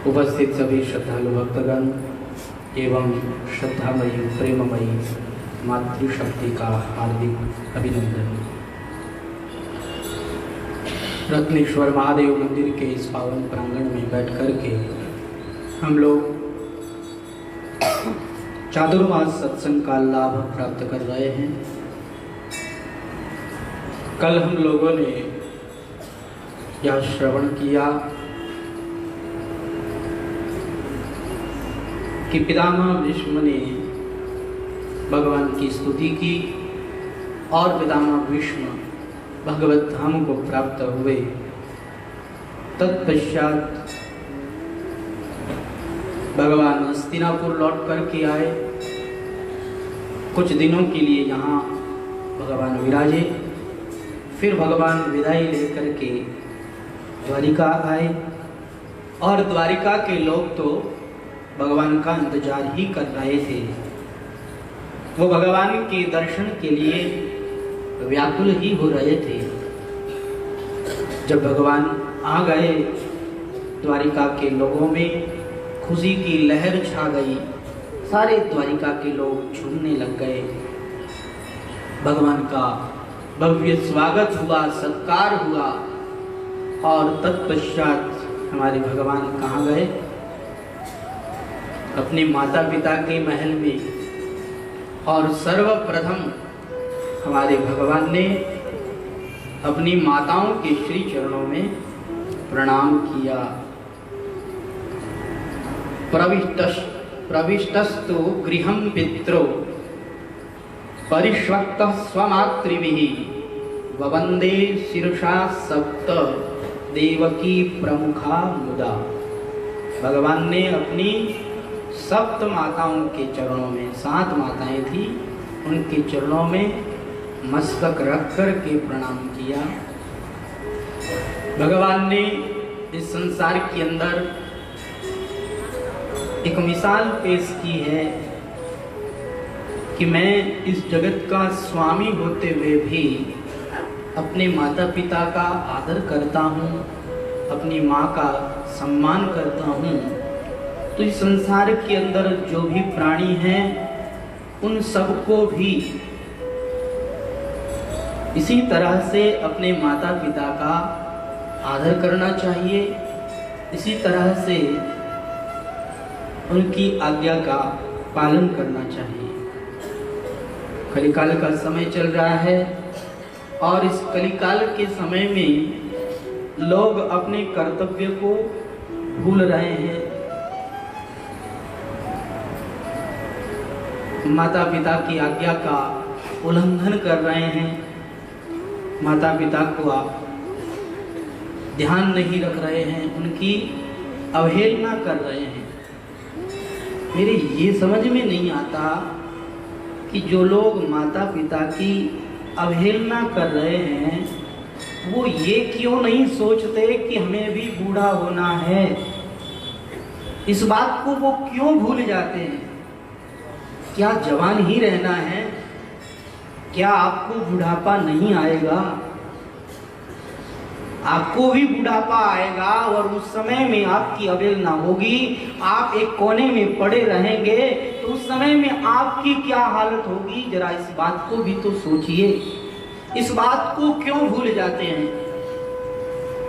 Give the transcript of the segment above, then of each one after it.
उपस्थित सभी श्रद्धालु भक्तगण एवं श्रद्धामयी प्रेममयी मातृशक्ति का हार्दिक अभिनंदन। रत्नेश्वर महादेव मंदिर के इस पावन प्रांगण में बैठ कर के हम लोग चातुर्मास सत्संग का लाभ प्राप्त कर रहे हैं। कल हम लोगों ने यह श्रवण किया कि पितामह भीष्म ने भगवान की स्तुति की और पितामह भीष्म भगवत धाम को प्राप्त हुए। तत्पश्चात भगवान हस्तिनापुर लौट करके आए। कुछ दिनों के लिए यहाँ भगवान विराजे, फिर भगवान विदाई लेकर के द्वारिका आए और द्वारिका के लोग तो भगवान का इंतजार ही कर रहे थे। वो भगवान के दर्शन के लिए व्याकुल ही हो रहे थे। जब भगवान आ गए, द्वारिका के लोगों में खुशी की लहर छा गई। सारे द्वारिका के लोग झूमने लग गए। भगवान का भव्य स्वागत हुआ, सत्कार हुआ और तत्पश्चात हमारे भगवान कहाँ गए? अपने माता पिता के महल में। और सर्वप्रथम हमारे भगवान ने अपनी माताओं के श्री चरणों में प्रणाम किया। प्रविष्टस्तु गृहं पित्रो परिष्वक्तः स्वमातृभिः ववन्दे शीर्षा सप्त देवकी प्रमुखा मुदा। भगवान ने अपनी सप्त माताओं के चरणों में, 7 माताएं थी, उनके चरणों में मस्तक रख कर के प्रणाम किया। भगवान ने इस संसार के अंदर एक मिसाल पेश की है कि मैं इस जगत का स्वामी होते हुए भी अपने माता पिता का आदर करता हूँ, अपनी माँ का सम्मान करता हूँ। तो इस संसार के अंदर जो भी प्राणी हैं उन सबको भी इसी तरह से अपने माता पिता का आदर करना चाहिए, इसी तरह से उनकी आज्ञा का पालन करना चाहिए। कलिकाल का समय चल रहा है और इस कलिकाल के समय में लोग अपने कर्तव्य को भूल रहे हैं। माता पिता की आज्ञा का उल्लंघन कर रहे हैं। माता पिता को आप ध्यान नहीं रख रहे हैं, उनकी अवहेलना कर रहे हैं। मेरे ये समझ में नहीं आता कि जो लोग माता पिता की अवहेलना कर रहे हैं वो ये क्यों नहीं सोचते कि हमें भी बूढ़ा होना है। इस बात को वो क्यों भूल जाते हैं? क्या जवान ही रहना है? क्या आपको बुढ़ापा नहीं आएगा? आपको भी बुढ़ापा आएगा और उस समय में आपकी अवहेलना होगी, आप एक कोने में पड़े रहेंगे, तो उस समय में आपकी क्या हालत होगी? जरा इस बात को भी तो सोचिए। इस बात को क्यों भूल जाते हैं?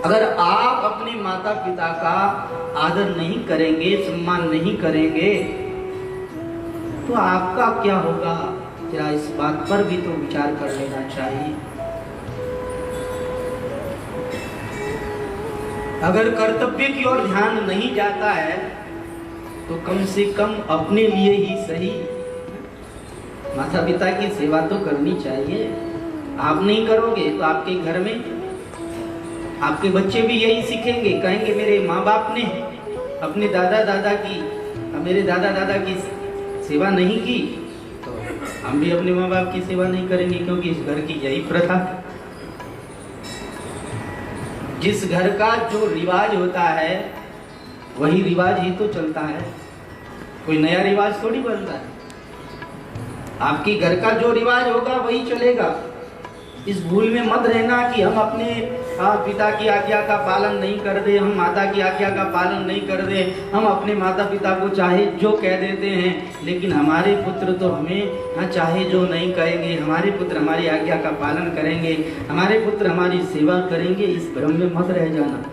अगर आप अपने माता पिता का आदर नहीं करेंगे, सम्मान नहीं करेंगे, तो आपका क्या होगा? जरा इस बात पर भी तो विचार कर लेना चाहिए। अगर कर्तव्य की ओर ध्यान नहीं जाता है तो कम से कम अपने लिए ही सही माता पिता की सेवा तो करनी चाहिए। आप नहीं करोगे तो आपके घर में आपके बच्चे भी यही सीखेंगे, कहेंगे मेरे माँ बाप ने अपने दादा दादा की, मेरे दादा दादा की सेवा नहीं की, तो हम भी अपने माँ बाप की सेवा नहीं करेंगे, क्योंकि इस घर की यही प्रथा। जिस घर का जो रिवाज होता है वही रिवाज ही तो चलता है, कोई नया रिवाज थोड़ी बनता है। आपके घर का जो रिवाज होगा वही चलेगा। इस भूल में मत रहना कि हम अपने पिता की आज्ञा का पालन नहीं कर दे, हम माता की आज्ञा का पालन नहीं कर दे, हम अपने माता पिता को चाहे जो कह देते हैं, लेकिन हमारे पुत्र तो हमें चाहे जो नहीं कहेंगे, हमारे पुत्र हमारी आज्ञा का पालन करेंगे, हमारे पुत्र हमारी सेवा करेंगे। इस भ्रम में मत रह जाना।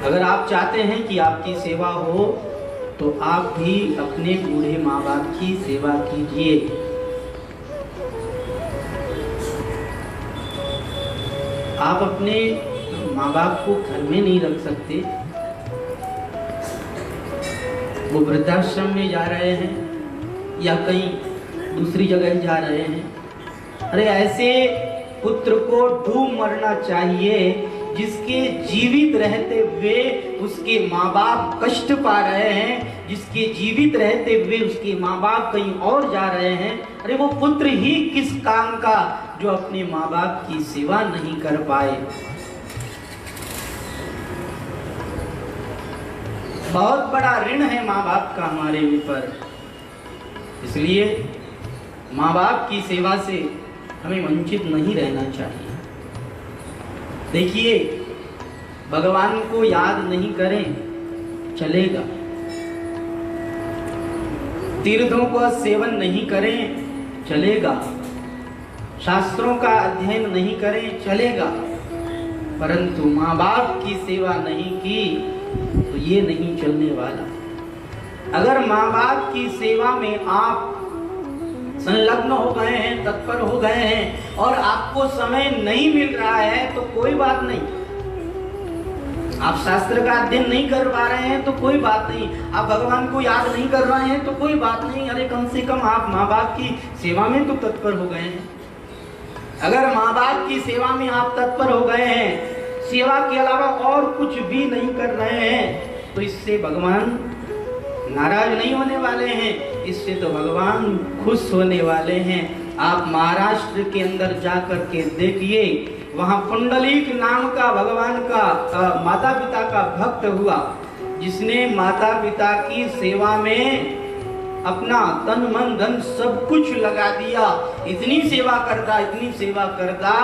अगर आप चाहते हैं कि आपकी सेवा हो तो आप भी अपने बूढ़े माँ बाप की सेवा कीजिए। आप अपने माँ बाप को घर में नहीं रख सकते, वो वृद्धाश्रम में जा रहे हैं या कहीं दूसरी जगह जा रहे हैं। अरे ऐसे पुत्र को डूब मरना चाहिए जिसके जीवित रहते हुए उसके माँ बाप कष्ट पा रहे हैं, जिसके जीवित रहते हुए उसके माँ बाप कहीं और जा रहे हैं। अरे वो पुत्र ही किस काम का जो अपने माँ बाप की सेवा नहीं कर पाए। बहुत बड़ा ऋण है माँ बाप का हमारे ऊपर, इसलिए माँ बाप की सेवा से हमें वंचित नहीं रहना चाहिए। देखिए, भगवान को याद नहीं करें चलेगा, तीर्थों का सेवन नहीं करें चलेगा, शास्त्रों का अध्ययन नहीं करें चलेगा, परंतु माँ बाप की सेवा नहीं की तो ये नहीं चलने वाला। अगर माँ बाप की सेवा में आप संलग्न हो गए हैं, तत्पर हो गए हैं और आपको समय नहीं मिल रहा है तो कोई बात नहीं। आप शास्त्र का अध्ययन नहीं कर पा रहे हैं तो कोई बात नहीं, आप भगवान को याद नहीं कर रहे हैं तो कोई बात नहीं। अरे कम से कम आप माँ बाप की सेवा में तो तत्पर हो गए हैं। अगर माँ बाप की सेवा में आप तत्पर हो गए हैं, सेवा के अलावा और कुछ भी नहीं कर रहे हैं, तो इससे भगवान नाराज नहीं होने वाले हैं, इससे तो भगवान खुश होने वाले हैं। आप महाराष्ट्र के अंदर जाकर के देखिए, वहाँ पुंडलीक नाम का भगवान का माता पिता का भक्त हुआ, जिसने माता पिता की सेवा में अपना तन मन धन सब कुछ लगा दिया। इतनी सेवा करता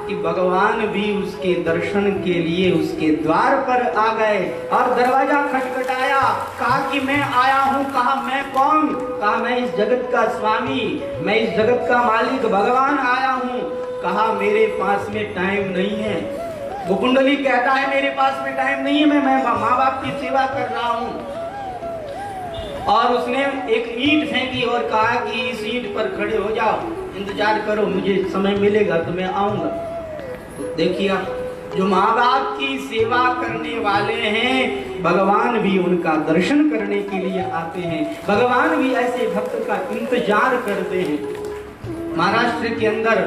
कि भगवान भी उसके दर्शन के लिए उसके द्वार पर आ गए और दरवाजा खटखटाया, कहा कि मैं आया हूँ। कहा मैं कौन? कहा मैं इस जगत का स्वामी, मैं इस जगत का मालिक भगवान आया हूँ। कहा मेरे पास में टाइम नहीं है। वो कुंडली कहता है मेरे पास में टाइम नहीं है, मैं माँ बाप की सेवा कर रहा हूँ। और उसने एक ईंट फेंकी और कहा कि इस ईंट पर खड़े हो जाओ, इंतजार करो, मुझे समय मिलेगा तो मैं आऊंगा। तो देखिए, जो माँ बाप की सेवा करने वाले हैं, भगवान भी उनका दर्शन करने के लिए आते हैं। भगवान भी ऐसे भक्त का इंतजार करते हैं। महाराष्ट्र के अंदर,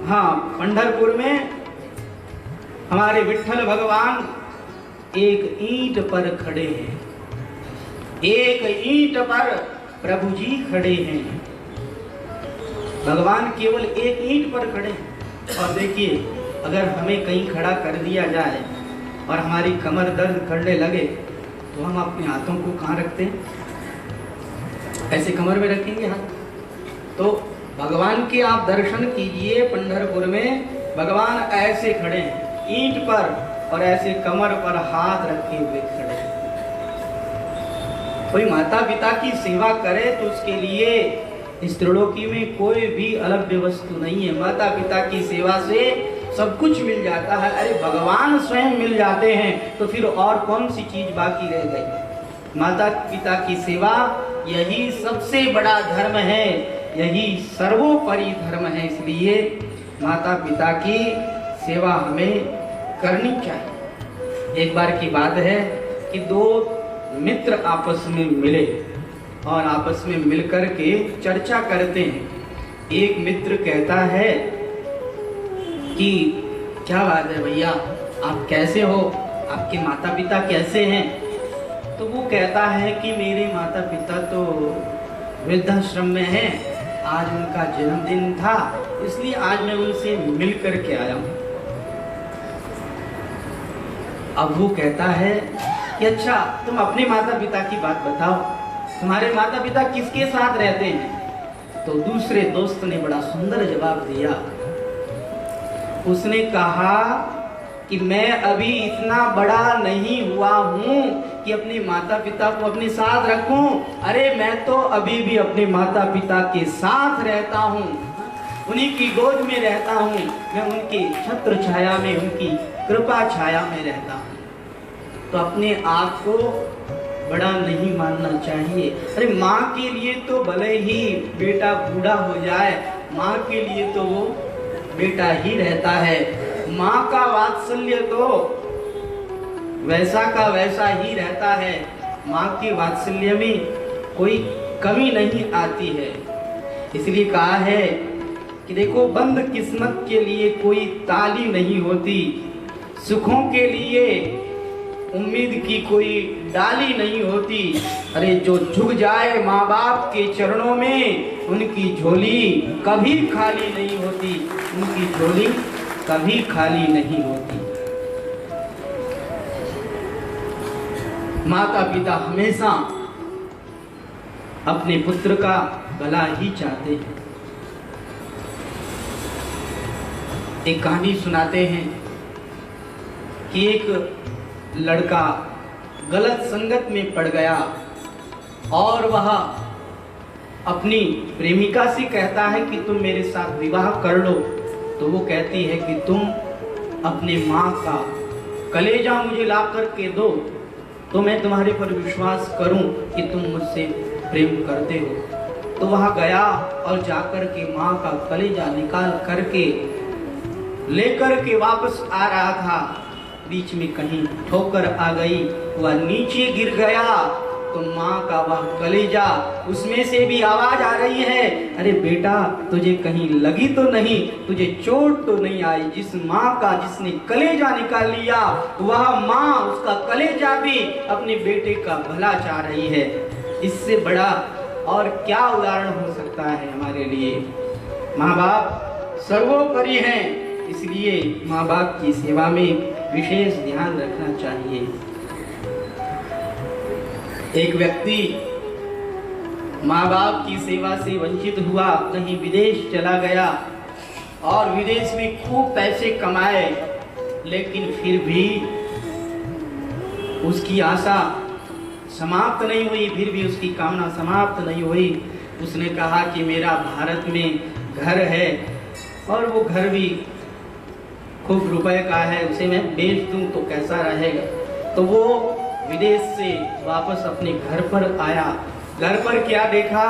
हाँ, पंढरपुर में हमारे विठ्ठल भगवान एक ईंट पर खड़े हैं। एक ईंट पर प्रभु जी खड़े हैं। भगवान केवल एक ईंट पर खड़े हैं। और देखिए, अगर हमें कहीं खड़ा कर दिया जाए और हमारी कमर दर्द करने लगे तो हम अपने हाथों को कहाँ रखते हैं? ऐसे कमर में रखेंगे हाथ। तो भगवान के आप दर्शन कीजिए, पंढरपुर में भगवान ऐसे खड़े हैं ईंट पर और ऐसे कमर पर हाथ रखे हुए खड़े हैं। कोई माता पिता की सेवा करे तो उसके लिए इस त्रिलोकी में कोई भी अलग वस्तु नहीं है। माता पिता की सेवा से सब कुछ मिल जाता है। अरे भगवान स्वयं मिल जाते हैं तो फिर और कौन सी चीज बाकी रह गई? माता पिता की सेवा यही सबसे बड़ा धर्म है, यही सर्वोपरि धर्म है। इसलिए माता पिता की सेवा हमें करनी चाहिए। एक बार की बात है कि दो मित्र आपस में मिले और आपस में मिलकर के चर्चा करते हैं। एक मित्र कहता है कि क्या बात है भैया, आप कैसे हो, आपके माता पिता कैसे हैं? तो वो कहता है कि मेरे माता पिता तो वृद्धाश्रम में हैं, आज उनका जन्मदिन था इसलिए आज मैं उनसे मिल कर के आया हूँ। अब वो कहता है कि अच्छा, तुम अपने माता पिता की बात बताओ, तुम्हारे माता पिता किसके साथ रहते हैं? तो दूसरे दोस्त ने बड़ा सुंदर जवाब दिया। उसने कहा कि मैं अभी इतना बड़ा नहीं हुआ हूँ कि अपने माता पिता को अपने साथ रखूं। अरे मैं तो अभी भी अपने माता पिता के साथ रहता हूँ, उन्हीं की गोद में रहता हूँ, मैं उनकी छत्र छाया में, उनकी कृपा छाया में रहता हूँ। तो अपने आप को बड़ा नहीं मानना चाहिए। अरे माँ के लिए तो भले ही बेटा बूढ़ा हो जाए, माँ के लिए तो वो बेटा ही रहता है। माँ का वात्सल्य तो वैसा का वैसा ही रहता है। माँ के वात्सल्य में कोई कमी नहीं आती है। इसलिए कहा है कि देखो, बंद किस्मत के लिए कोई ताली नहीं होती, सुखों के लिए उम्मीद की कोई डाली नहीं होती। अरे जो झुक जाए माँ बाप के चरणों में, उनकी झोली कभी खाली नहीं होती, उनकी झोली कभी खाली नहीं होती। माता पिता हमेशा अपने पुत्र का भला ही चाहते हैं। एक कहानी सुनाते हैं कि एक लड़का गलत संगत में पड़ गया और वह अपनी प्रेमिका से कहता है कि तुम मेरे साथ विवाह कर लो। तो वो कहती है कि तुम अपने माँ का कलेजा मुझे ला करके दो, तो मैं तुम्हारे पर विश्वास करूं कि तुम मुझसे प्रेम करते हो। तो वह गया और जाकर के माँ का कलेजा निकाल करके लेकर के वापस आ रहा था। बीच में कहीं ठोकर आ गई, वह नीचे गिर गया। तो माँ का वह कलेजा, उसमें से भी आवाज आ रही है, अरे बेटा तुझे कहीं लगी तो नहीं, तुझे चोट तो नहीं आई। जिस माँ का जिसने कलेजा निकाल लिया, वह माँ उसका कलेजा भी अपने बेटे का भला चाह रही है। इससे बड़ा और क्या उदाहरण हो सकता है हमारे लिए। माँ बाप सर्वोपरि हैं, इसलिए माँ बाप की सेवा में विशेष ध्यान रखना चाहिए। एक व्यक्ति माँ बाप की सेवा से वंचित हुआ, कहीं विदेश चला गया और विदेश में खूब पैसे कमाए, लेकिन फिर भी उसकी आशा समाप्त नहीं हुई, फिर भी उसकी कामना समाप्त नहीं हुई। उसने कहा कि मेरा भारत में घर है और वो घर भी खूब रुपए का है, उसे मैं बेच दूं तो कैसा रहेगा। तो वो विदेश से वापस अपने घर पर आया। घर पर क्या देखा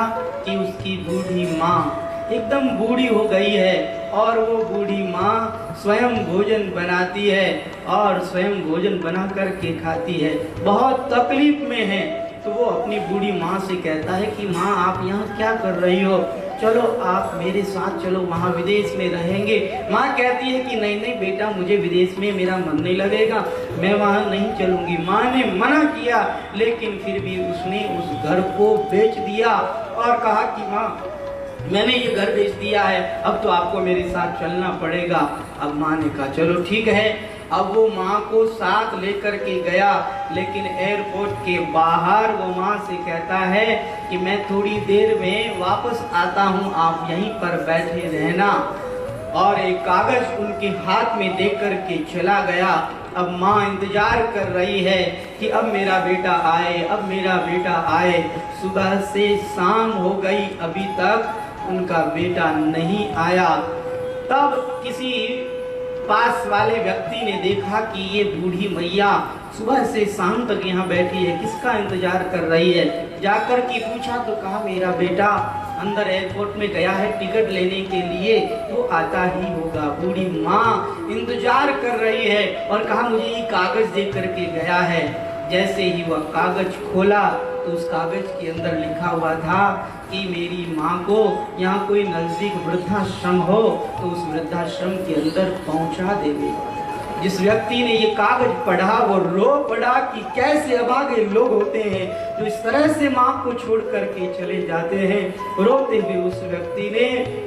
कि उसकी बूढ़ी माँ एकदम बूढ़ी हो गई है और वो बूढ़ी माँ स्वयं भोजन बनाती है और स्वयं भोजन बना कर के खाती है, बहुत तकलीफ में है। तो वो अपनी बूढ़ी माँ से कहता है कि माँ आप यहाँ क्या कर रही हो, चलो आप मेरे साथ चलो, वहाँ विदेश में रहेंगे। माँ कहती है कि नहीं नहीं बेटा, मुझे विदेश में मेरा मन नहीं लगेगा, मैं वहाँ नहीं चलूँगी। माँ ने मना किया, लेकिन फिर भी उसने उस घर को बेच दिया और कहा कि माँ मैंने ये घर बेच दिया है, अब तो आपको मेरे साथ चलना पड़ेगा। अब माँ ने कहा चलो ठीक है। अब वो माँ को साथ लेकर के गया, लेकिन एयरपोर्ट के बाहर वो माँ से कहता है कि मैं थोड़ी देर में वापस आता हूँ, आप यहीं पर बैठे रहना। और एक कागज उनके हाथ में दे कर के चला गया। अब माँ इंतजार कर रही है कि अब मेरा बेटा आए, अब मेरा बेटा आए। सुबह से शाम हो गई, अभी तक उनका बेटा नहीं आया। तब किसी पास वाले व्यक्ति ने देखा कि ये बूढ़ी मैया सुबह से शाम तक यहाँ बैठी है, किसका इंतजार कर रही है। जाकर के पूछा तो कहा मेरा बेटा अंदर एयरपोर्ट में गया है टिकट लेने के लिए, वो आता ही होगा। बूढ़ी माँ इंतजार कर रही है और कहा मुझे ये कागज दे करके गया है। जैसे ही वह कागज खोला तो उस कागज के अंदर लिखा हुआ था कि मेरी माँ को यहाँ कोई नजदीक वृद्धाश्रम हो तो उस वृद्धाश्रम के अंदर पहुँचा देवे। जिस व्यक्ति ने ये कागज पढ़ा वो रो पड़ा कि कैसे अभागे लोग होते हैं जो इस तरह से माँ को छोड़ करके चले जाते हैं। रोते हुए उस व्यक्ति ने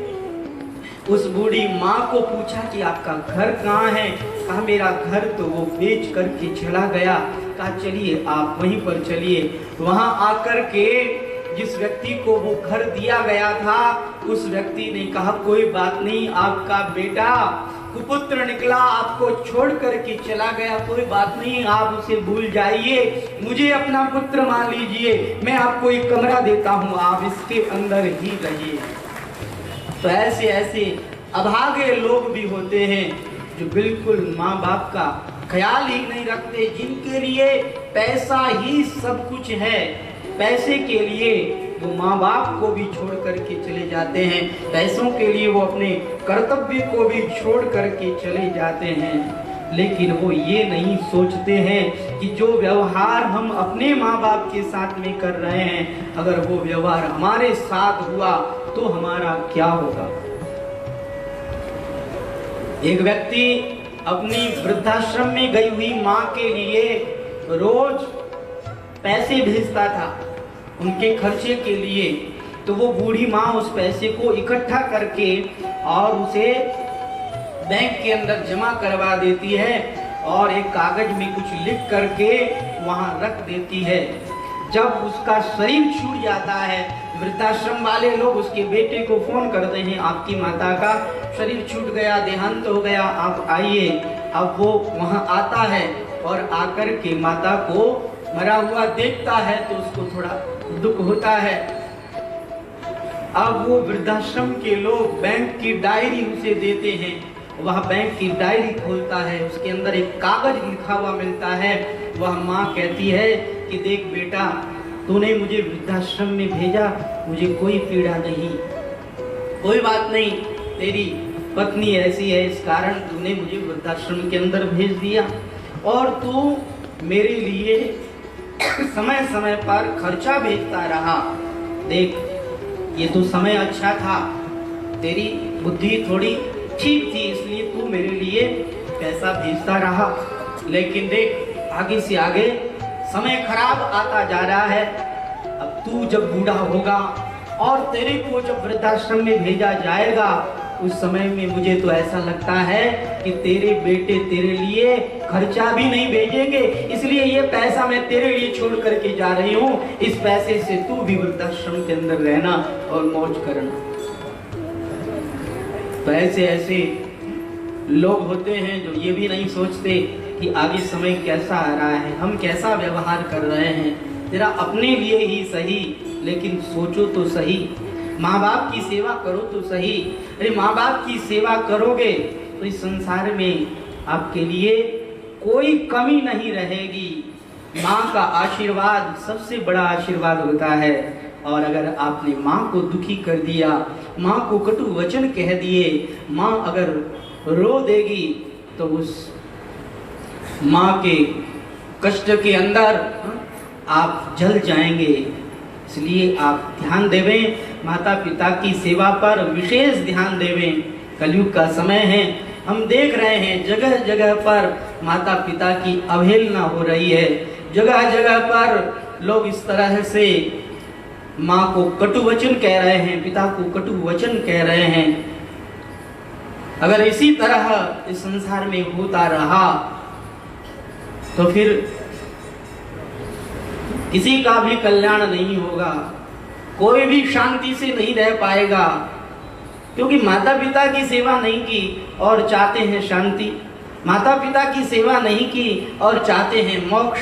उस बूढ़ी माँ को पूछा कि आपका घर कहाँ है। कहा मेरा घर तो वो बेच करके चला गया। कहा चलिए आप वहीं पर चलिए। वहाँ आकर के जिस व्यक्ति को वो घर दिया गया था उस व्यक्ति ने कहा कोई बात नहीं, आपका बेटा कुपुत्र निकला, आपको छोड़ करके चला गया, कोई बात नहीं, आप उसे भूल जाइए, मुझे अपना पुत्र मान लीजिए, मैं आपको एक कमरा देता हूँ, आप इसके अंदर ही रहिए। तो ऐसे ऐसे अभागे लोग भी होते हैं जो बिल्कुल माँ बाप का ख्याल ही नहीं रखते, जिनके लिए पैसा ही सब कुछ है, पैसे के लिए वो माँ बाप को भी छोड़ करके चले जाते हैं, पैसों के लिए वो अपने कर्तव्य को भी छोड़ करके चले जाते हैं। लेकिन वो ये नहीं सोचते हैं कि जो व्यवहार हम अपने माँ बाप के साथ में कर रहे हैं, अगर वो व्यवहार हमारे साथ हुआ तो हमारा क्या होगा। एक व्यक्ति अपनी वृद्धाश्रम में गई हुई माँ के लिए रोज पैसे भेजता था उनके खर्चे के लिए, तो वो बूढ़ी माँ उस पैसे को इकट्ठा करके और उसे बैंक के अंदर जमा करवा देती है और एक कागज में कुछ लिख करके वहां रख देती है। जब उसका शरीर छूट जाता है, वृद्धाश्रम वाले लोग उसके बेटे को फोन करते हैं, आपकी माता का शरीर छूट गया, देहांत हो गया, आप आइए। अब वो वहां आता है और आकर के माता को मरा हुआ देखता है तो उसको थोड़ा दुख होता है। अब वो वृद्धाश्रम के लोग बैंक की डायरी उसे देते हैं, वह बैंक की डायरी खोलता है, उसके अंदर एक कागज लिखा हुआ मिलता है। वह माँ कहती है कि देख बेटा, तूने मुझे वृद्धाश्रम में भेजा, मुझे कोई पीड़ा नहीं, कोई बात नहीं, तेरी पत्नी ऐसी है इस कारण तूने मुझे वृद्धाश्रम के अंदर भेज दिया, और तू मेरे लिए समय समय पर खर्चा भेजता रहा। देख ये तो समय अच्छा था, तेरी बुद्धि थोड़ी ठीक थी, इसलिए तू मेरे लिए पैसा भेजता रहा, लेकिन देख आगे से आगे समय खराब आता जा रहा है। अब तू जब बूढ़ा होगा और तेरे को जब वृद्धाश्रम में भेजा जाएगा, उस समय में मुझे तो ऐसा लगता है कि तेरे बेटे तेरे लिए खर्चा भी नहीं भेजेंगे, इसलिए ये पैसा मैं तेरे लिए छोड़ करके जा रही हूँ, इस पैसे से तू भी वृद्धाश्रम के अंदर रहना और मौज करना। तो ऐसे ऐसे लोग होते हैं जो ये भी नहीं सोचते कि आगे समय कैसा आ रहा है, हम कैसा व्यवहार कर रहे हैं, जरा अपने लिए ही सही, लेकिन सोचो तो सही, माँ बाप की सेवा करो तो सही। अरे माँ बाप की सेवा करोगे तो इस संसार में आपके लिए कोई कमी नहीं रहेगी। माँ का आशीर्वाद सबसे बड़ा आशीर्वाद होता है, और अगर आपने माँ को दुखी कर दिया, माँ को कटु वचन कह दिए, माँ अगर रो देगी तो उस माँ के कष्ट के अंदर आप जल जाएंगे। इसलिए आप ध्यान देवें, माता पिता की सेवा पर विशेष ध्यान देवें। कलयुग का समय है, हम देख रहे हैं जगह जगह पर माता पिता की अवहेलना हो रही है, जगह जगह पर लोग इस तरह से माँ को कटु वचन कह रहे हैं, पिता को कटु वचन कह रहे हैं। अगर इसी तरह इस संसार में होता रहा तो फिर किसी का भी कल्याण नहीं होगा, कोई भी शांति से नहीं रह पाएगा, क्योंकि माता पिता की सेवा नहीं की और चाहते हैं शांति, माता पिता की सेवा नहीं की और चाहते हैं मोक्ष।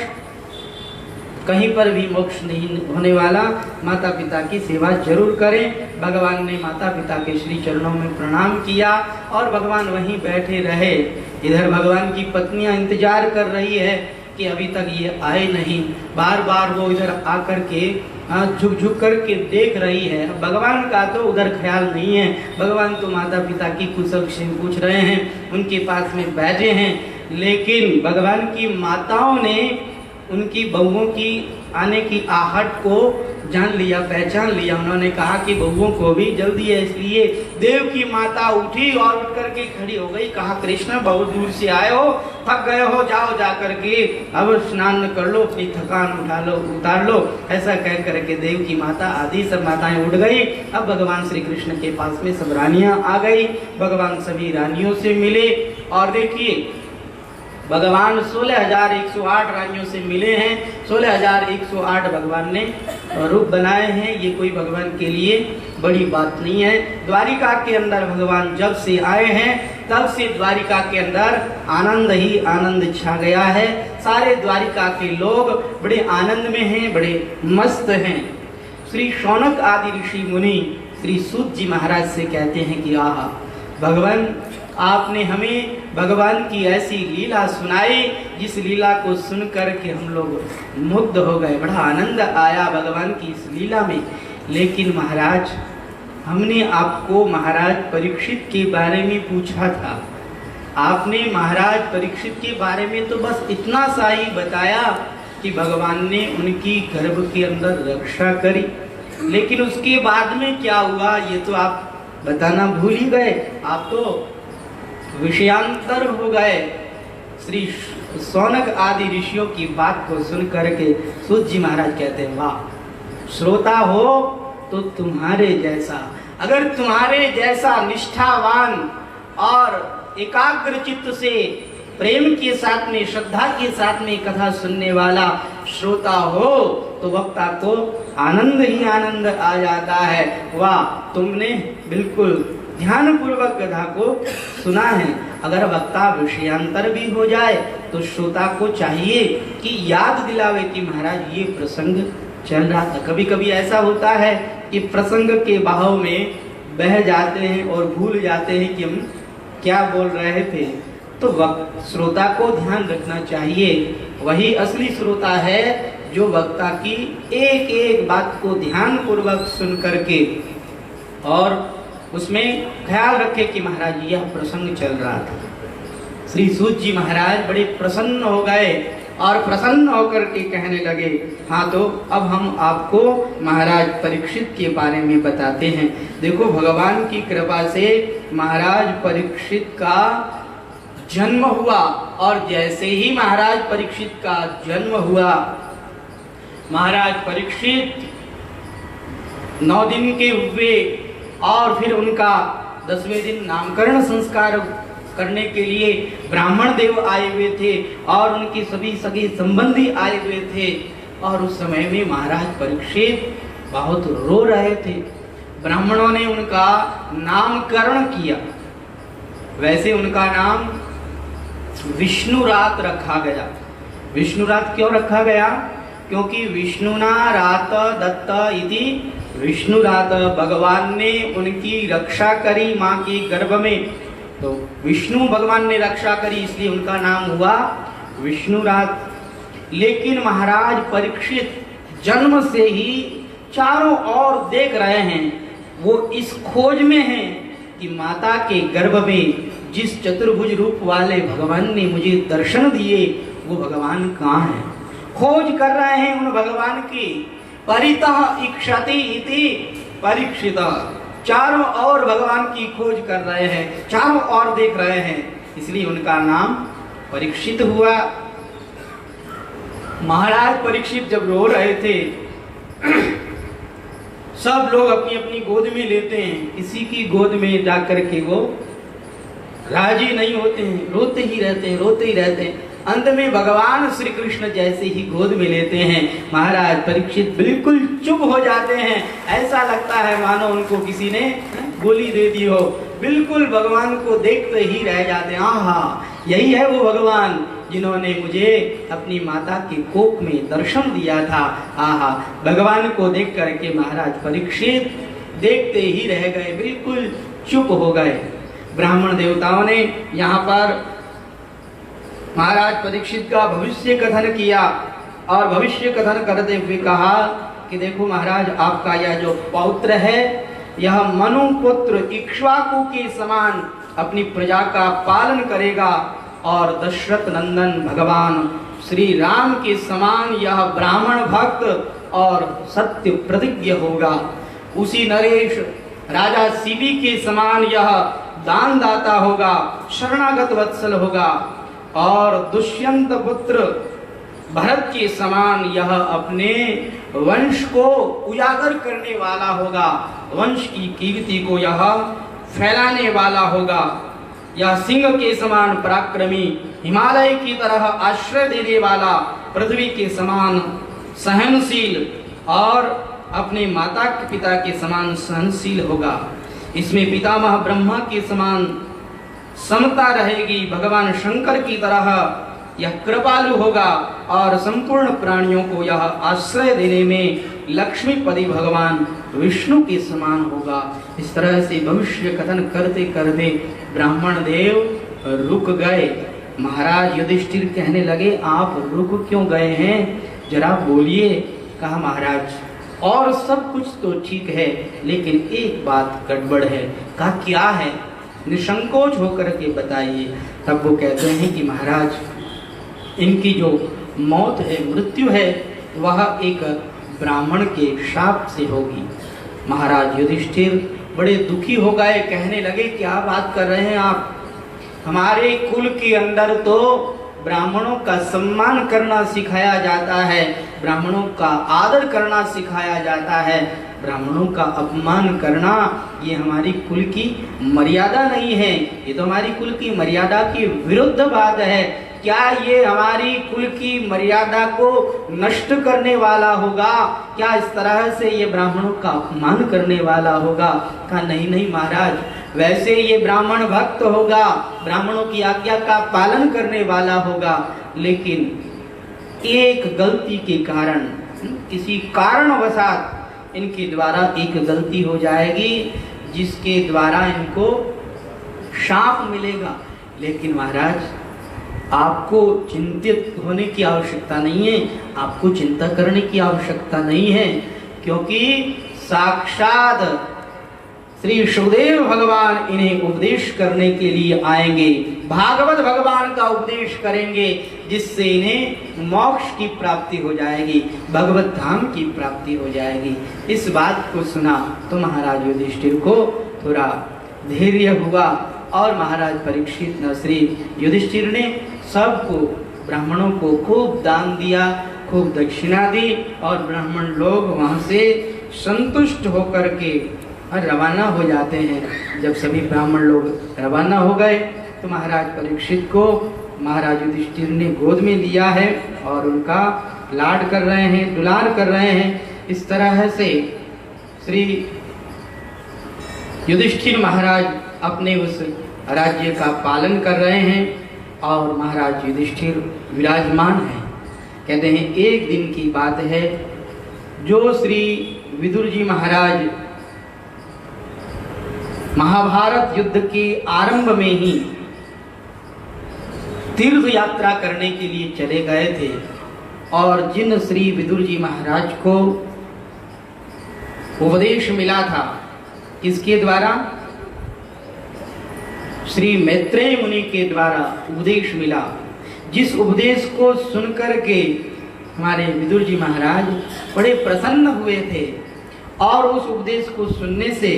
कहीं पर भी मोक्ष नहीं होने वाला। माता पिता की सेवा जरूर करें। भगवान ने माता पिता के श्री चरणों में प्रणाम किया और भगवान वहीं बैठे रहे। इधर भगवान की पत्नियां इंतजार कर रही है कि अभी तक ये आए नहीं, बार बार वो इधर आकर के झुक झुक करके देख रही है। भगवान का तो उधर ख्याल नहीं है, भगवान तो माता पिता की कुशल क्षेम पूछ रहे हैं, उनके पास में बैठे हैं। लेकिन भगवान की माताओं ने उनकी बहुओं की आने की आहट को जान लिया, पहचान लिया। उन्होंने कहा कि बहुओं को भी जल्दी है, इसलिए देव की माता उठी और उठ करके खड़ी हो गई। कहा कृष्ण बहुत दूर से आए हो, थक गए हो, जाओ जा करके अब स्नान कर लो, अपनी थकान उतार लो। ऐसा कह करके देव की माता आदि सब माताएं उठ गई। अब भगवान श्री कृष्ण के पास में सब रानियां आ गई। भगवान सभी रानियों से मिले और देखिए भगवान 16,108 रानियों से मिले हैं, 16,108 भगवान ने रूप बनाए हैं। ये कोई भगवान के लिए बड़ी बात नहीं है। द्वारिका के अंदर भगवान जब से आए हैं तब से द्वारिका के अंदर आनंद ही आनंद छा गया है। सारे द्वारिका के लोग बड़े आनंद में हैं, बड़े मस्त हैं। श्री शौनक आदि ऋषि मुनि श्री सूत जी महाराज से कहते हैं कि आहा भगवान, आपने हमें भगवान की ऐसी लीला सुनाई जिस लीला को सुनकर के हम लोग मुग्ध हो गए, बड़ा आनंद आया भगवान की इस लीला में। लेकिन महाराज, हमने आपको महाराज परीक्षित के बारे में पूछा था, आपने महाराज परीक्षित के बारे में तो बस इतना सा ही बताया कि भगवान ने उनकी गर्भ के अंदर रक्षा करी, लेकिन उसके बाद में क्या हुआ ये तो आप बताना भूल ही गए। आप तो विषयांतर हो गए। श्री शौनक आदि ऋषियों की बात को सुन करके सूत जी महाराज कहते हैं, वाह, श्रोता हो तो तुम्हारे जैसा, अगर तुम्हारे जैसा निष्ठावान और एकाग्र चित्त से प्रेम के साथ में, श्रद्धा के साथ में कथा सुनने वाला श्रोता हो तो वक्ता को आनंद ही आनंद आ जाता है। वाह, तुमने बिल्कुल ध्यान पूर्वक कथा को सुना है। अगर वक्ता विषयांतर भी हो जाए तो श्रोता को चाहिए कि याद दिलावे कि महाराज ये प्रसंग चल रहा था। कभी कभी ऐसा होता है कि प्रसंग के बहाव में बह जाते हैं और भूल जाते हैं कि हम क्या बोल रहे थे। तो श्रोता को ध्यान रखना चाहिए। वही असली श्रोता है जो वक्ता की एक एक बात को ध्यान पूर्वक सुन करके और उसमें ख्याल रखे कि महाराज यह प्रसंग चल रहा था। श्री सूत जी महाराज बड़े प्रसन्न हो गए और प्रसन्न होकर के कहने लगे, हाँ तो अब हम आपको महाराज परीक्षित के बारे में बताते हैं। देखो, भगवान की कृपा से महाराज परीक्षित का जन्म हुआ और जैसे ही महाराज परीक्षित का जन्म हुआ, महाराज परीक्षित 9 दिन के हुए और फिर उनका 10वें दिन नामकरण संस्कार करने के लिए ब्राह्मण देव आए हुए थे और उनकी सभी सगे संबंधी आए हुए थे। और उस समय में महाराज परीक्षित बहुत रो रहे थे। ब्राह्मणों ने उनका नामकरण किया। वैसे उनका नाम विष्णुरात रखा गया। विष्णुरात क्यों रखा गया? क्योंकि विष्णुना रात दत्त इति विष्णुरात, भगवान ने उनकी रक्षा करी माँ के गर्भ में, तो विष्णु भगवान ने रक्षा करी इसलिए उनका नाम हुआ विष्णुरात। लेकिन महाराज परीक्षित जन्म से ही चारों ओर देख रहे हैं, वो इस खोज में हैं कि माता के गर्भ में जिस चतुर्भुज रूप वाले भगवान ने मुझे दर्शन दिए वो भगवान कहाँ है। खोज कर रहे हैं उन भगवान की। परितः इक्षति इति परीक्षित, चारों ओर भगवान की खोज कर रहे हैं, चारों ओर देख रहे हैं, इसलिए उनका नाम परीक्षित हुआ। महाराज परीक्षित जब रो रहे थे सब लोग अपनी अपनी गोद में लेते हैं, किसी की गोद में जाकर के वो राजी नहीं होते हैं, रोते ही रहते हैं, रोते ही रहते हैं। अंत में भगवान श्री कृष्ण जैसे ही गोद में लेते हैं, महाराज परीक्षित बिल्कुल चुप हो जाते हैं। ऐसा लगता है मानो उनको किसी ने गोली दे दी हो। बिल्कुल भगवान को देखते ही रह जाते हैं। आहा, यही है वो भगवान जिन्होंने मुझे अपनी माता के कोख में दर्शन दिया था। आहा, भगवान को देख करके महाराज परीक्षित देखते ही रह गए, बिल्कुल चुप हो गए। ब्राह्मण देवताओं ने यहाँ पर महाराज परीक्षित का भविष्य कथन किया और भविष्य कथन करते हुए कहा कि देखो महाराज, आपका यह जो पौत्र है यह मनु पुत्र इक्ष्वाकु के समान अपनी प्रजा का पालन करेगा और दशरथ नंदन भगवान श्री राम के समान यह ब्राह्मण भक्त और सत्य प्रतिज्ञ होगा। उसी नरेश राजा शिवी के समान यह दान दाता होगा, शरणागत वत्सल होगा और दुष्यंत पुत्र भरत के समान यह अपने वंश को उजागर करने वाला होगा, वंश की कीर्ति को यह फैलाने वाला होगा। यह सिंह के समान पराक्रमी हिमालय की तरह आश्रय देने वाला, पृथ्वी के समान सहनशील और अपने माता पिता के समान सहनशील होगा। इसमें पितामह ब्रह्मा के समान समता रहेगी। भगवान शंकर की तरह यह कृपालु होगा और संपूर्ण प्राणियों को यह आश्रय देने में लक्ष्मीपति भगवान विष्णु के समान होगा। इस तरह से भविष्य कथन करते करते ब्राह्मण देव रुक गए। महाराज युधिष्ठिर कहने लगे, आप रुक क्यों गए हैं, जरा बोलिए। कहा, महाराज और सब कुछ तो ठीक है, लेकिन एक बात गड़बड़ है। कहा, क्या है, निसंकोच होकर के बताइए। तब वो कहते हैं कि महाराज, इनकी जो मौत है, मृत्यु है, वह एक ब्राह्मण के शाप से होगी। महाराज युधिष्ठिर बड़े दुखी हो गए, कहने लगे, क्या बात कर रहे हैं आप, हमारे कुल के अंदर तो ब्राह्मणों का सम्मान करना सिखाया जाता है, ब्राह्मणों का आदर करना सिखाया जाता है, ब्राह्मणों का अपमान करना ये हमारी कुल की मर्यादा नहीं है, ये तो हमारी कुल की मर्यादा की विरुद्ध बात है। क्या ये हमारी कुल की मर्यादा को नष्ट करने वाला होगा? क्या इस तरह से ये ब्राह्मणों का अपमान करने वाला होगा? कहा, नहीं नहीं महाराज, वैसे ये ब्राह्मण भक्त होगा, ब्राह्मणों की आज्ञा का पालन करने वाला होगा, लेकिन एक गलती के कारण, किसी कारणवशात इनके द्वारा एक गलती हो जाएगी जिसके द्वारा इनको शाप मिलेगा। लेकिन महाराज, आपको चिंतित होने की आवश्यकता नहीं है, आपको चिंता करने की आवश्यकता नहीं है, क्योंकि साक्षात श्री सुखदेव भगवान इन्हें उपदेश करने के लिए आएंगे, भागवत भगवान का उपदेश करेंगे, जिससे इन्हें मोक्ष की प्राप्ति हो जाएगी, भगवत धाम की प्राप्ति हो जाएगी। इस बात को सुना तो महाराज युधिष्ठिर को थोड़ा धैर्य हुआ और महाराज परीक्षित श्री युधिष्ठिर ने सबको, ब्राह्मणों को खूब दान दिया, खूब दक्षिणा दी और ब्राह्मण लोग वहाँ से संतुष्ट होकर के रवाना हो जाते हैं। जब सभी ब्राह्मण लोग रवाना हो गए तो महाराज परीक्षित को महाराज युधिष्ठिर ने गोद में लिया है और उनका लाड कर रहे हैं, दुलार कर रहे हैं। इस तरह से श्री युधिष्ठिर महाराज अपने उस राज्य का पालन कर रहे हैं और महाराज युधिष्ठिर विराजमान हैं। कहते हैं एक दिन की बात है, जो श्री विदुर जी महाराज महाभारत युद्ध के आरंभ में ही तीर्थ यात्रा करने के लिए चले गए थे और जिन श्री विदुर जी महाराज को उपदेश मिला था, किसके द्वारा? श्री मैत्रेय मुनि के द्वारा उपदेश मिला। जिस उपदेश को सुनकर के हमारे विदुर जी महाराज बड़े प्रसन्न हुए थे और उस उपदेश को सुनने से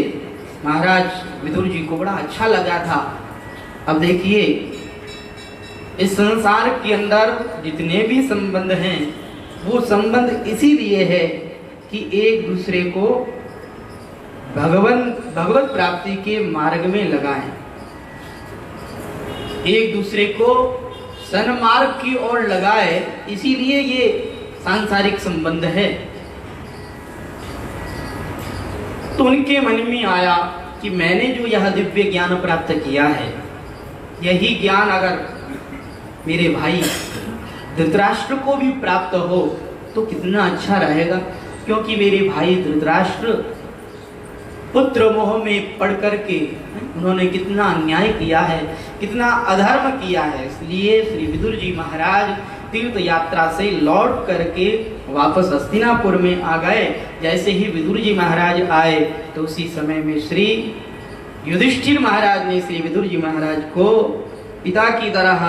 महाराज विदुर जी को बड़ा अच्छा लगा था। अब देखिए, इस संसार के अंदर जितने भी संबंध हैं, वो संबंध इसीलिए है कि एक दूसरे को भगवत प्राप्ति के मार्ग में लगाएं, एक दूसरे को सन्मार्ग की ओर लगाए, इसीलिए ये सांसारिक संबंध है। तो उनके मन में आया कि मैंने जो यह दिव्य ज्ञान प्राप्त किया है, यही ज्ञान अगर मेरे भाई धृतराष्ट्र को भी प्राप्त हो तो कितना अच्छा रहेगा, क्योंकि मेरे भाई धृतराष्ट्र पुत्र मोह में पड़ करके उन्होंने कितना अन्याय किया है, कितना अधर्म किया है। इसलिए श्री विदुर जी महाराज तीर्थ यात्रा से लौट करके वापस हस्तिनापुर में आ गए। जैसे ही विदुर जी महाराज आए तो उसी समय में श्री युधिष्ठिर महाराज ने श्री विदुर जी महाराज को पिता की तरह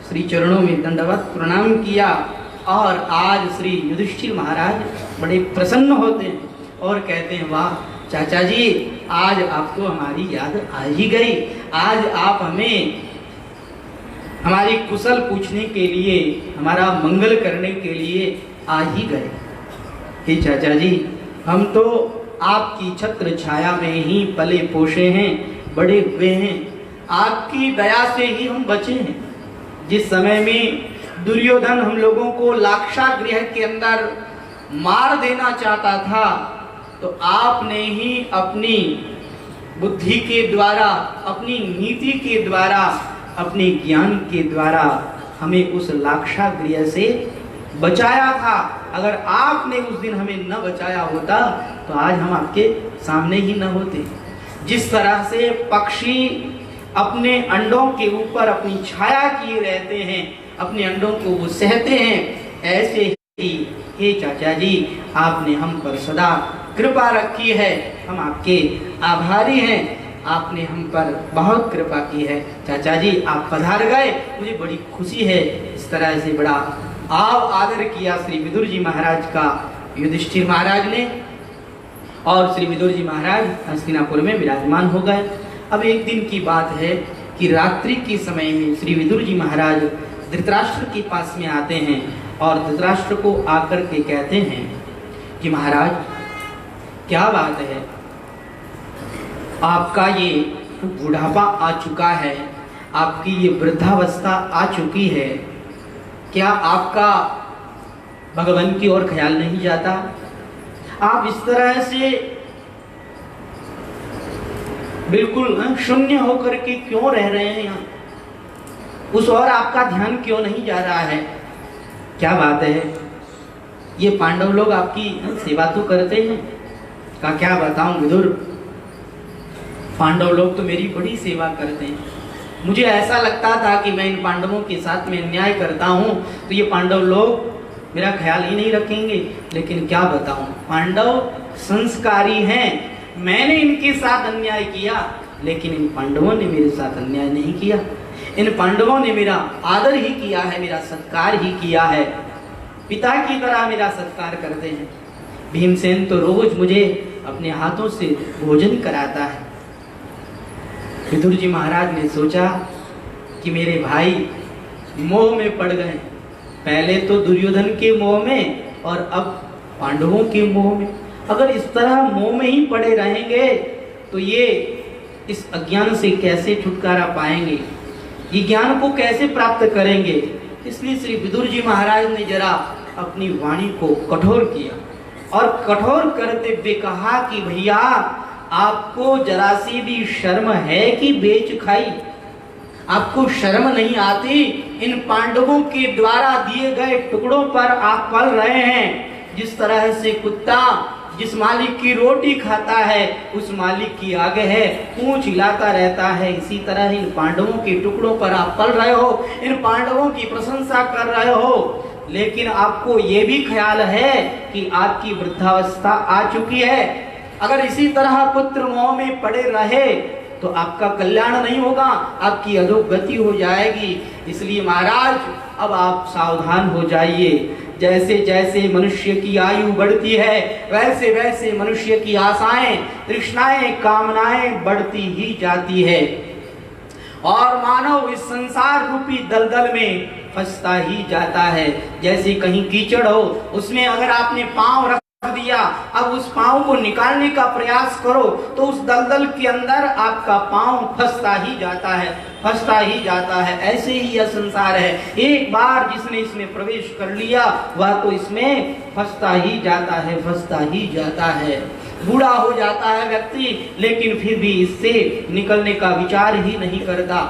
श्री चरणों में दंडवत प्रणाम किया और आज श्री युधिष्ठिर महाराज बड़े प्रसन्न होते हैं और कहते हैं, वाह चाचा जी, आज आपको हमारी याद आ ही गई, आज आप हमें हमारी कुशल पूछने के लिए, हमारा मंगल करने के लिए आ ही गए। हे चाचा जी, हम तो आपकी छत्र छाया में ही पले पोषे हैं, बड़े हुए हैं, आपकी दया से ही हम बचे हैं। जिस समय में दुर्योधन हम लोगों को लाक्षागृह के अंदर मार देना चाहता था, तो आपने ही अपनी बुद्धि के द्वारा, अपनी नीति के द्वारा, अपने ज्ञान के द्वारा हमें उस लाक्षागृह से बचाया था। अगर आपने उस दिन हमें न बचाया होता तो आज हम आपके सामने ही न होते। जिस तरह से पक्षी अपने अंडों के ऊपर अपनी छाया किए रहते हैं, अपने अंडों को वो सहते हैं, ऐसे ही हे चाचा जी आपने हम पर सदा कृपा रखी है। हम आपके आभारी हैं, आपने हम पर बहुत कृपा की है। चाचा जी आप पधार गए, मुझे बड़ी खुशी है। इस तरह से बड़ा आदर किया श्री विदुर जी महाराज का युधिष्ठिर महाराज ने, और श्री विदुर जी महाराज हस्तिनापुर में विराजमान हो गए। अब एक दिन की बात है कि रात्रि के समय में श्री विदुर जी महाराज धृतराष्ट्र के पास में आते हैं और धृतराष्ट्र को आकर के कहते हैं कि महाराज क्या बात है, आपका ये बुढ़ापा आ चुका है, आपकी ये वृद्धावस्था आ चुकी है, क्या आपका भगवान की ओर ख्याल नहीं जाता? आप इस तरह से बिल्कुल शून्य होकर के क्यों रह रहे हैं यहाँ? उस और आपका ध्यान क्यों नहीं जा रहा है? क्या बात है, ये पांडव लोग आपकी सेवा तो करते हैं। का क्या बताऊं विदुर, पांडव लोग तो मेरी बड़ी सेवा करते हैं। मुझे ऐसा लगता था कि मैं इन पांडवों के साथ में अन्याय करता हूं तो ये पांडव लोग मेरा ख्याल ही नहीं रखेंगे, लेकिन क्या बताऊं, पांडव संस्कारी हैं। मैंने इनके साथ अन्याय किया, लेकिन इन पांडवों ने मेरे साथ अन्याय नहीं किया। इन पांडवों ने मेरा आदर ही किया है, मेरा सत्कार ही किया है, पिता की तरह मेरा सत्कार करते हैं। भीमसेन तो रोज मुझे अपने हाथों से भोजन कराता है। विदुर जी महाराज ने सोचा कि मेरे भाई मोह में पड़ गए, पहले तो दुर्योधन के मोह में और अब पांडवों के मोह में। अगर इस तरह मोह में ही पड़े रहेंगे तो ये इस अज्ञान से कैसे छुटकारा पाएंगे, ये ज्ञान को कैसे प्राप्त करेंगे। इसलिए श्री विदुर जी महाराज ने जरा अपनी वाणी को कठोर किया और कठोर करते हुए कहा कि भैया आपको जरा सी भी शर्म है कि बेच खाई? आपको शर्म नहीं आती? इन पांडवों के द्वारा दिए गए टुकड़ों पर आप पल रहे हैं। जिस तरह से कुत्ता जिस मालिक की रोटी खाता है उस मालिक की आगे है पूंछ हिलाता रहता है, इसी तरह इन पांडवों के टुकड़ों पर आप पल रहे हो, इन पांडवों की प्रशंसा कर रहे हो। लेकिन आपको ये भी ख्याल है कि आपकी वृद्धावस्था आ चुकी है। अगर इसी तरह पुत्र मोह में पड़े रहे तो आपका कल्याण नहीं होगा, आपकी अधोगति हो जाएगी। इसलिए महाराज अब आप सावधान हो जाइए। जैसे जैसे मनुष्य की आयु बढ़ती है वैसे वैसे मनुष्य की आशाएं, तृष्णाएं, कामनाएं बढ़ती ही जाती है और मानव इस संसार रूपी दलदल में फंसता ही जाता है। जैसे कहीं कीचड़ हो, उसमें अगर आपने पांव रख दिया, अब उस पांव को निकालने का प्रयास करो तो उस दलदल के अंदर आपका पांव फंसता ही जाता है, फंसता ही जाता है। ऐसे ही यह संसार है, एक बार जिसने इसमें प्रवेश कर लिया वह तो इसमें फंसता ही जाता है, फंसता ही जाता है। बूढ़ा हो जाता है व्यक्ति, लेकिन फिर भी इससे निकलने का विचार ही नहीं करता।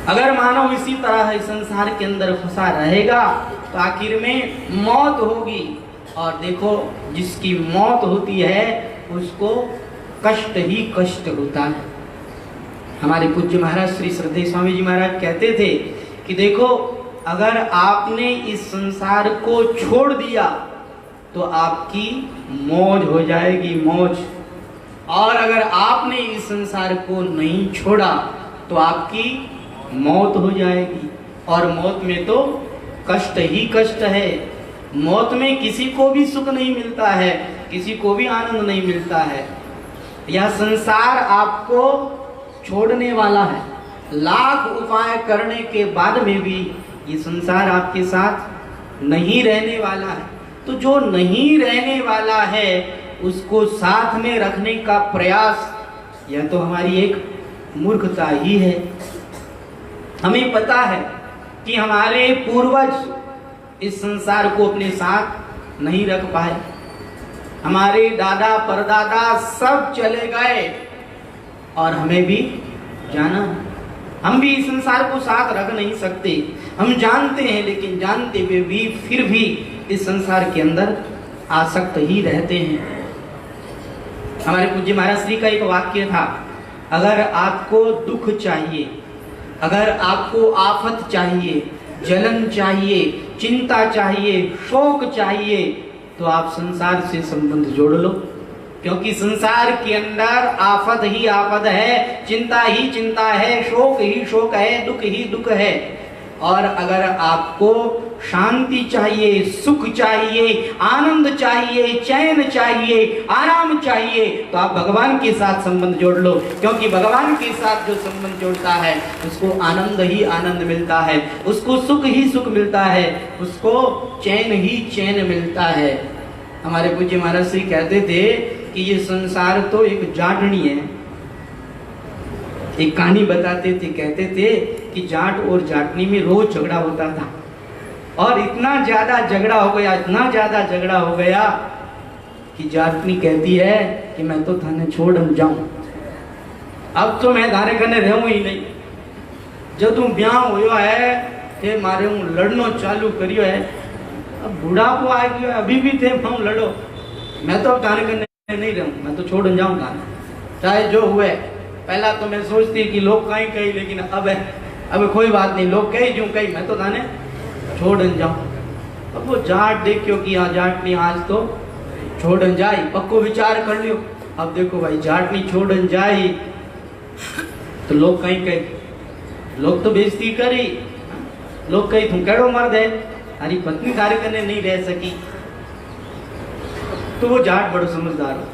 अगर मानव इसी तरह इस संसार के अंदर फंसा रहेगा तो आखिर में मौत होगी। और देखो जिसकी मौत होती है उसको कष्ट ही कष्ट होता है। हमारे पूज्य महाराज श्री श्रद्धेय स्वामी जी महाराज कहते थे कि देखो अगर आपने इस संसार को छोड़ दिया तो आपकी मौज हो जाएगी, मौज। और अगर आपने इस संसार को नहीं छोड़ा तो आपकी मौत हो जाएगी। और मौत में तो कष्ट ही कष्ट है। मौत में किसी को भी सुख नहीं मिलता है, किसी को भी आनंद नहीं मिलता है। यह संसार आपको छोड़ने वाला है। लाख उपाय करने के बाद में भी ये संसार आपके साथ नहीं रहने वाला है। तो जो नहीं रहने वाला है उसको साथ में रखने का प्रयास यह तो हमारी एक मूर्खता ही है। हमें पता है कि हमारे पूर्वज इस संसार को अपने साथ नहीं रख पाए, हमारे दादा परदादा सब चले गए और हमें भी जाना। हम भी इस संसार को साथ रख नहीं सकते। हम जानते हैं, लेकिन जानते हुए भी फिर भी इस संसार के अंदर आसक्त ही रहते हैं। हमारे पूज्य महाराज श्री का एक वाक्य था, अगर आपको दुख चाहिए, अगर आपको आफत चाहिए, जलन चाहिए, चिंता चाहिए, शोक चाहिए, तो आप संसार से संबंध जोड़ लो, क्योंकि संसार के अंदर आफत ही आफत है, चिंता ही चिंता है, शोक ही शोक है, दुख ही दुख है। और अगर आपको शांति चाहिए, सुख चाहिए, आनंद चाहिए, चैन चाहिए, आराम चाहिए, तो आप भगवान के साथ संबंध जोड़ लो, क्योंकि भगवान के साथ जो संबंध जोड़ता है उसको आनंद ही आनंद मिलता है, उसको सुख ही सुख मिलता है, उसको चैन ही चैन मिलता है। हमारे पूज्य महाराज श्री कहते थे कि ये संसार तो एक जाटनी है। एक कहानी बताते थे, कहते थे कि जाट और जाटनी में रोज झगड़ा होता था, और इतना ज्यादा झगड़ा हो गया, इतना ज्यादा झगड़ा हो गया कि जाटनी कहती है कि मैं तो थाने छोड़ जाऊं, अब तो मैं थारे कने रहूं ही नहीं। जब तुम ब्याह होयो है थे मारे हूं लड़नो चालू करियो है, अब बुढ़ापो आ गयो, अभी भी थे हम लड़ो, मैं तो थारे कने नहीं रहूं, मैं तो छोड़ जाऊंगा, चाहे जो हुए। पहला तो मैं सोचती कि लोग कहीं कहीं, लेकिन अब कोई बात नहीं, लोग कहीं जो कहीं, मैं तो थाने छोड़ जाऊं। अब वो जाट देखियो कि हाँ जाटनी आज तो छोड़ जाई, पक्को विचार कर लियो। अब देखो भाई जाटनी छोड़ जाई तो लोग कहीं कहीं, लोग तो बेइज्जती करी, लोग कहीं तुम केड़ो मर्द है, हरी पत्नी कार्य करने नहीं रह सकी। तो वो जाट बड़ो समझदार हो,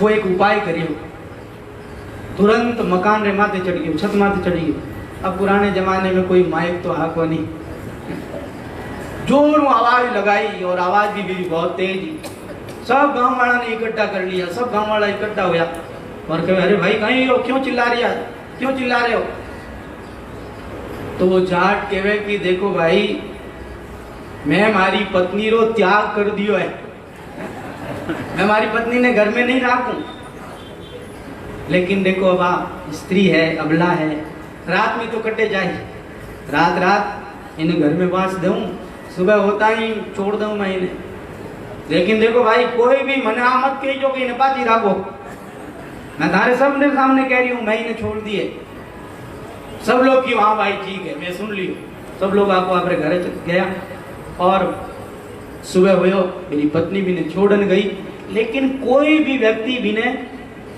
वो एक उपाय करियो, तुरंत मकान रे माथे चढ़ गयो, छत माथे चढ़ गयो। अब पुराने जमाने में कोई माइक तो हाको नहीं, जोर आवाज लगाई, और आवाज भी मेरी बहुत तेज। सब गांव वाला ने इकट्ठा कर लिया, सब गांव वाला इकट्ठा हुआ और कहे अरे भाई कहीं हो, क्यों चिल्ला रही है, क्यों चिल्ला रहे हो। तो वो जाट कहे कि देखो भाई मैं मारी पत्नी रो त्याग कर दियो है, मैं हमारी पत्नी ने घर में नहीं राखूं, लेकिन देखो अब आप स्त्री है, अबला है, रात में तो कटे जाए, रात रात इन्हें घर में बांस दूं, सुबह होता ही छोड़ दूं मैं इन्हें। लेकिन देखो भाई कोई भी मना मत कही जो कि इन्हें पाती राखो, मैं तारे सब ने सामने कह रही हूँ मैं इन्हें छोड़ दिए। सब लोग की हाँ भाई ठीक है, मैं सुन ली। सब लोग आपको अपने घर गया और सुबह हुए, मेरी पत्नी भी ने छोड़न गई, लेकिन कोई भी व्यक्ति भी ने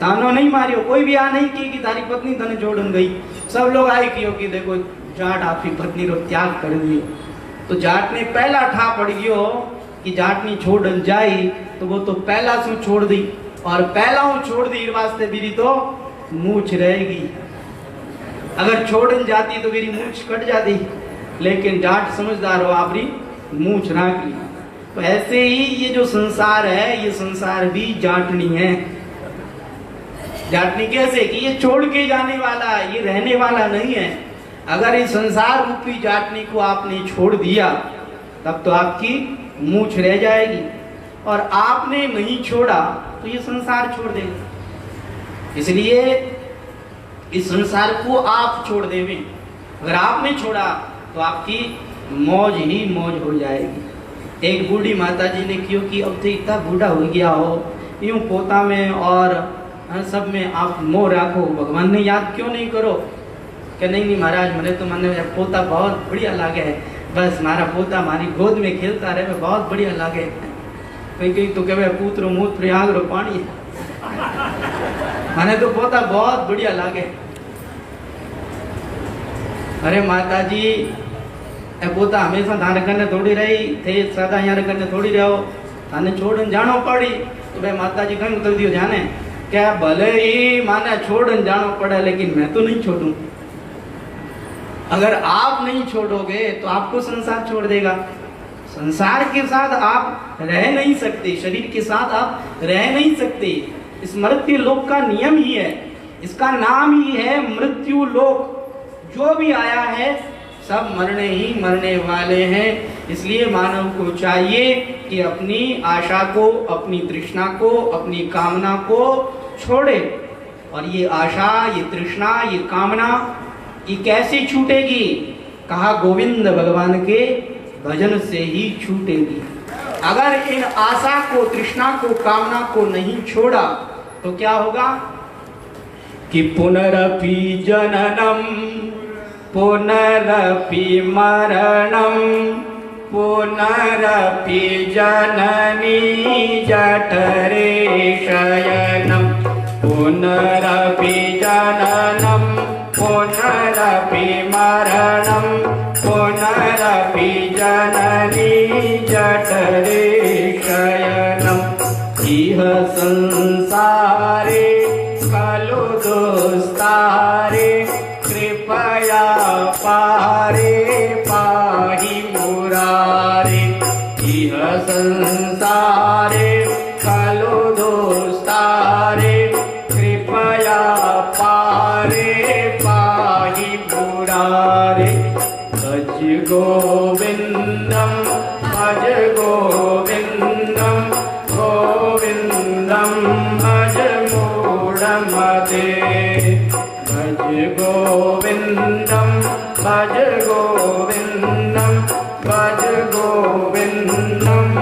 तानो नहीं मारियो, कोई भी आ नहीं की कि तारी पत्नी तने छोड़न गई। सब लोग आए कियो कि देखो जाट आपकी पत्नी रो त्याग कर दियो। तो जाट ने पहला ठा पड़ गयो कि जाटनी छोड़न जाई, तो वो तो पहला सु छोड़ दी, और पहला हूँ छोड़ दी वास्ते मेरी तो मूछ रहेगी। अगर छोड़न जाती तो मेरी मूछ कट जाती, लेकिन जाट समझदार हो आपरी मूछ राख ली। तो ऐसे ही ये जो संसार है, ये संसार भी जाटनी है। जाटनी कैसे कि ये छोड़ के जाने वाला, ये रहने वाला नहीं है। अगर इस संसार रूपी जाटनी को आपने छोड़ दिया तब तो आपकी मूछ रह जाएगी, और आपने नहीं छोड़ा तो ये संसार छोड़ देगा। इसलिए इस संसार को आप छोड़ देवे, अगर आपने छोड़ा तो आपकी मौज ही मौज हो जाएगी। एक बूढ़ी माता जी ने क्यों कि अब तो इतना बूढ़ा हो गया हो, यूं पोता में और सब में आप मोह राखो, भगवान ने याद क्यों नहीं करो। कि नहीं महाराज मैंने तो मैंने पोता बहुत बढ़िया लागे है, बस मारा पोता हमारी गोद में खेलता रहे, बहुत बढ़िया लागे। कहीं कहीं तो कहे पुत्र मूत्र आग रो पानी, मैंने तो पोता बहुत बढ़िया लागे। अरे माता जी ए पोता हमेशा थाने कने थोड़ी रही थे, सदा यहाँ कने थोड़ी रहो, थाने छोड़न जानो पड़ी। तो भाई माता जी कहीं उतर दियो जाने क्या भले ही माने छोड़न जानो पड़े, लेकिन मैं तो नहीं छोड़ूं। अगर आप नहीं छोड़ोगे तो आपको संसार छोड़ देगा। संसार के साथ आप रह नहीं सकते, शरीर के साथ आप रह नहीं सकते। इस मृत्यु लोक का नियम ही है, इसका नाम ही है मृत्यु लोक। जो भी आया है सब मरने ही मरने वाले हैं। इसलिए मानव को चाहिए कि अपनी आशा को, अपनी तृष्णा को, अपनी कामना को छोड़े। और ये आशा, ये तृष्णा, ये कामना, ये कैसे छूटेगी? कहा गोविंद भगवान के भजन से ही छूटेगी। अगर इन आशा को, तृष्णा को, कामना को नहीं छोड़ा तो क्या होगा कि पुनरपि जननम पुनरपि मरणम पुनरपि जननी जठरे शयनम पुनरपि जननम पुनरपि मरणम पुनरपि जननी जठरे शयनम इह संसारे खलु दुस्तारे कृपया पारे पाहि मुरारे इह संसारे खलु दुस्तारे कृपया पारे पाहि मुरारे भज गोविंदम भज गोविंदम गोविंदम भज मूढ़मते भज गोविंदम भज गोविंदम भज गोविंदम